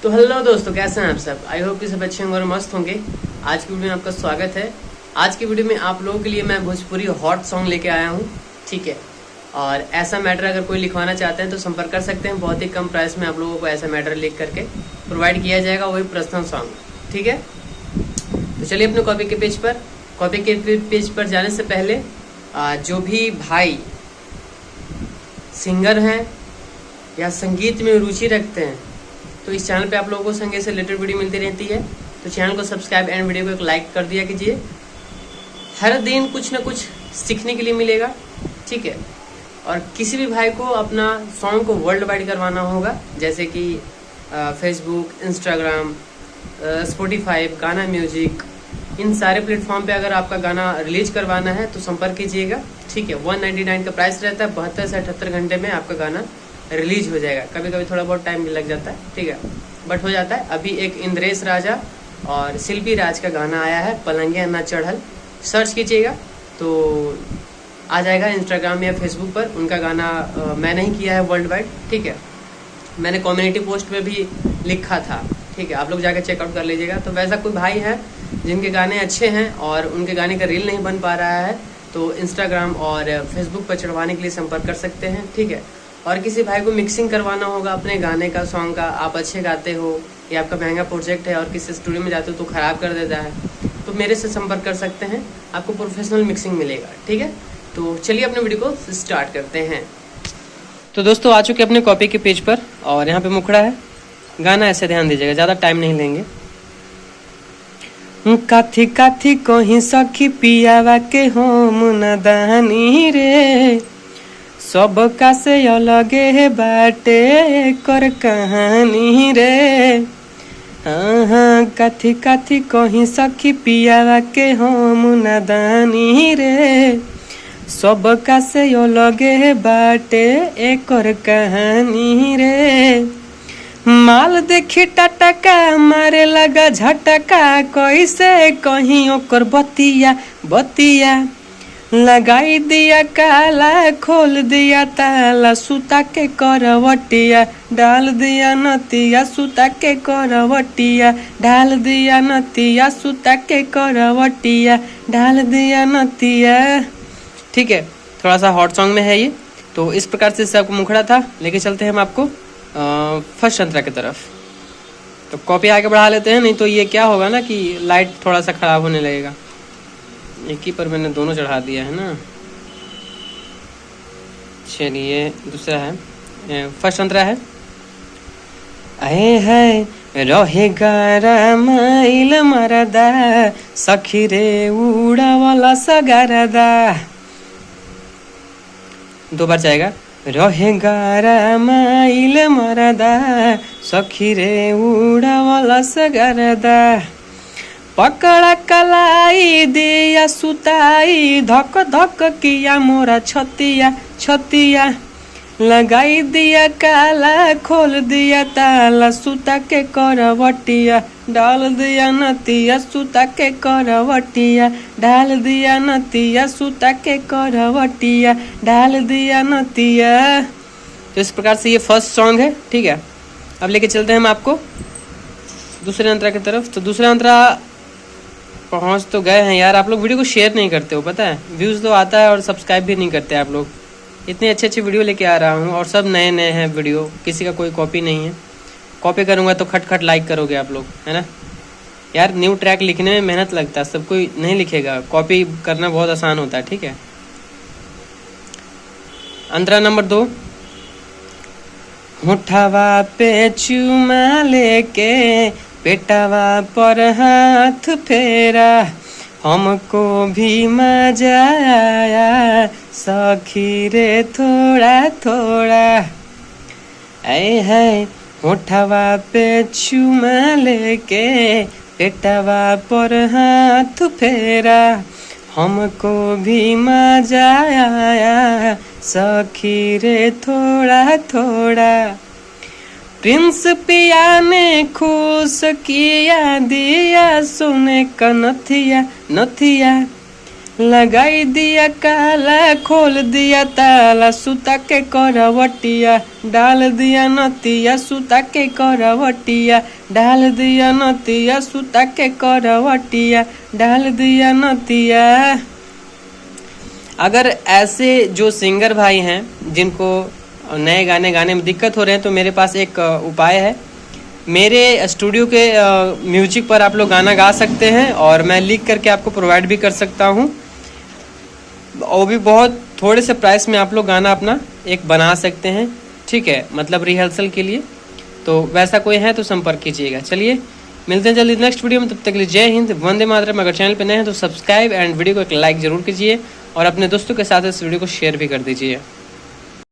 तो हेलो दोस्तों, कैसे हैं आप सब। आई होप कि सब अच्छे होंगे और मस्त होंगे। आज की वीडियो में आपका स्वागत है। आज की वीडियो में आप लोगों के लिए मैं भोजपुरी हॉट सॉन्ग लेके आया हूँ, ठीक है। और ऐसा मैटर अगर कोई लिखवाना चाहते हैं तो संपर्क कर सकते हैं। बहुत ही कम प्राइस में आप लोगों को ऐसा मैटर लिख करके प्रोवाइड किया जाएगा, वही पर्सनल सॉन्ग, ठीक है। तो चलिए अपने कॉपी के पेज पर जाने से पहले जो भी भाई सिंगर हैं या संगीत में रुचि रखते हैं तो इस चैनल पे आप लोगों को संगीत से रिलेटेड वीडियो मिलती रहती है। तो चैनल को सब्सक्राइब एंड वीडियो को एक लाइक कर दिया कीजिए। हर दिन कुछ ना कुछ सीखने के लिए मिलेगा, ठीक है। और किसी भी भाई को अपना सॉन्ग को वर्ल्ड वाइड करवाना होगा, जैसे कि फेसबुक, इंस्टाग्राम, स्पॉटिफाई, गाना म्यूजिक, इन सारे प्लेटफॉर्म पे अगर आपका गाना रिलीज करवाना है तो संपर्क कीजिएगा, ठीक है। 199 का प्राइस रहता है। 72 से 78 घंटे में आपका गाना रिलीज हो जाएगा। कभी कभी थोड़ा बहुत टाइम भी लग जाता है, ठीक है, बट हो जाता है। अभी एक इंद्रेश राजा और शिल्पी राज का गाना आया है, पलंगिया ना चढ़ल, सर्च कीजिएगा तो आ जाएगा इंस्टाग्राम या फेसबुक पर। उनका गाना मैंने ही किया है वर्ल्ड वाइड, ठीक है। मैंने कम्युनिटी पोस्ट में भी लिखा था, ठीक है, आप लोग जाकर चेकआउट कर लीजिएगा। तो वैसा कोई भाई है जिनके गाने अच्छे हैं और उनके गाने का रील नहीं बन पा रहा है तो इंस्टाग्राम और फेसबुक पर चढ़वाने के लिए संपर्क कर सकते हैं, ठीक है। और किसी भाई को मिक्सिंग करवाना होगा अपने गाने का, सॉन्ग का, आप अच्छे गाते हो या आपका महंगा प्रोजेक्ट है और किसी स्टूडियो में जाते हो तो ख़राब कर देता है, तो मेरे से संपर्क कर सकते हैं, आपको प्रोफेशनल मिक्सिंग मिलेगा, ठीक है। तो चलिए अपने वीडियो को स्टार्ट करते हैं। तो दोस्तों आ चुके अपने कॉपी के पेज पर और यहाँ पे मुखड़ा है। गाना ऐसे ध्यान दीजिएगा, ज़्यादा टाइम नहीं लेंगे। काथी काथी कहीं सखी पियावा के होम नदानी रे, सब का से अलगे बाटे कर कहानी रे। हाँ, काथी काथी कहीं सखी पियावा के होम नदानी रे, सब का से अलगे बाटे एकर कहानी रे। माल देखी टटका मारे लगा झटका, कैसे कहीं ओकर बतिया बतिया। लगाई दिया काला, खोल दिया ताला, सुता के करवटिया, डाल दिया नतिया, सुता के करवटिया, डाल दिया नतिया, सुता के करवटिया, डाल दिया नतिया, ठीक है। थोड़ा सा हॉट सॉन्ग में है ये। तो इस प्रकार से इससे आपको मुखड़ा था। लेके चलते हैं हम आपको फर्स्ट अंतरा की तरफ। तो कॉपी आगे बढ़ा लेते हैं, नहीं तो ये क्या होगा ना कि लाइट थोड़ा सा ख़राब होने लगेगा। एक ही पर मैंने दोनों चढ़ा दिया है ना। चलिए दूसरा है, फर्स्ट अंतरा है। आए है रहेगा रामाइल मरदा, सखी रे उड़ा वाला सगारदा। दो बार जाएगा। रहेगा रामाइल मरदा, सखी रे उड़ा वाला सगारदा। पकड़ा कलाई दिया सुताई, धक धक किया मोरा छतिया छतिया। लगाई दिया काला, खोल दिया ताला, सुता के करवटिया, डाल दिया नतिया, सुता के करवटिया, डाल दिया नतिया, सुता के करवटिया, डाल दिया नतिया। तो इस प्रकार से ये फर्स्ट सॉन्ग है, ठीक है। अब लेके चलते हैं हम आपको दूसरे अंतरा की तरफ। तो दूसरा अंतरा पहुंच तो गए हैं यार। आप लोग वीडियो को शेयर नहीं करते हो, पता है। व्यूज़ तो आता है और सब्सक्राइब भी नहीं करते आप लोग। इतने अच्छे अच्छे वीडियो लेके आ रहा हूँ और सब नए नए हैं वीडियो, किसी का कोई कॉपी नहीं है। कॉपी करूँगा तो खट खट लाइक करोगे आप लोग, है ना यार। न्यू ट्रैक लिखने में मेहनत लगता है, सब कोई नहीं लिखेगा। कॉपी करना बहुत आसान होता है, ठीक है। अंतरा नंबर 2। होठवा पे चुमा लेके पेटवा पर हाथ फेरा, हमको भी मजा आया सखी रे थोड़ा थोड़ा। आए है होठवा पे चुमा लेके पेटवा पर हाथ फेरा, हमको भी मजा आया सखी रे थोड़ा थोड़ा। प्रिंस पिया ने खुश किया, दिया सोने का नथिया नथिया। लगाई दिया काला, खोल दिया ताला, सुता के करवटिया, डाल दिया नतिया, सुता के करवटिया, डाल दिया नतिया, सुता के करवटिया, डाल दिया नतिया। अगर ऐसे जो सिंगर भाई हैं जिनको नए गाने गाने में दिक्कत हो रहे हैं तो मेरे पास एक उपाय है। मेरे स्टूडियो के म्यूजिक पर आप लोग गाना गा सकते हैं और मैं लिख करके आपको प्रोवाइड भी कर सकता हूँ, और भी बहुत थोड़े से प्राइस में आप लोग गाना अपना एक बना सकते हैं, ठीक है, मतलब रिहर्सल के लिए। तो वैसा कोई है तो संपर्क कीजिएगा। चलिए मिलते हैं जल्दी नेक्स्ट वीडियो में, तब तक के लिए जय हिंद, वंदे मातरम। अगर चैनल पे नए हैं तो सब्सक्राइब एंड वीडियो को एक लाइक जरूर कीजिए और अपने दोस्तों के साथ इस वीडियो को शेयर भी कर दीजिए।